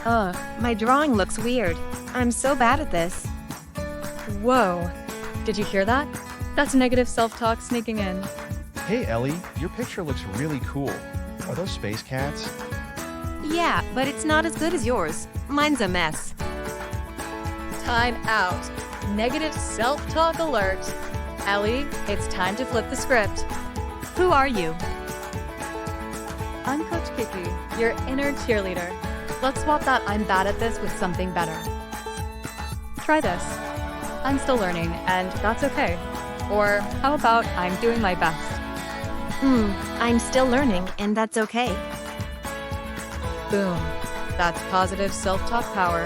Ugh, my drawing looks weird. I'm so bad at this. Whoa. Did you hear that? That's negative self-talk sneaking in. Hey Ellie, your picture looks really cool. Are those space cats? Yeah, but it's not as good as yours. Mine's a mess. Time out. Negative self-talk alert. Ellie, it's time to flip the script. Who are you? I'm Coach Kiki, your inner cheerleader. Let's swap that I'm bad at this with something better. Try this. I'm still learning, and that's okay. Or how about I'm doing my best? I'm still learning, and that's okay. Boom. That's positive self-talk power.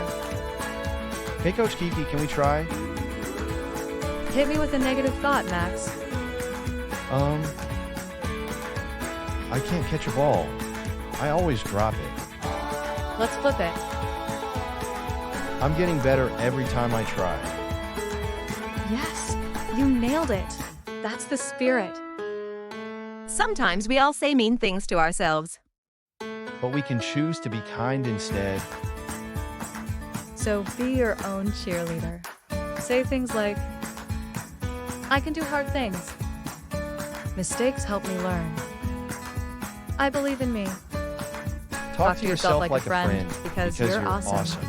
Hey Coach Kiki, can we try? Hit me with a negative thought, Max. I can't catch a ball. I always drop it. Let's flip it. I'm getting better every time I try. Yes, you nailed it. That's the spirit. Sometimes we all say mean things to ourselves. But we can choose to be kind instead. So be your own cheerleader. Say things like, I can do hard things. Mistakes help me learn. I believe in me. Talk to yourself like a friend because you're awesome.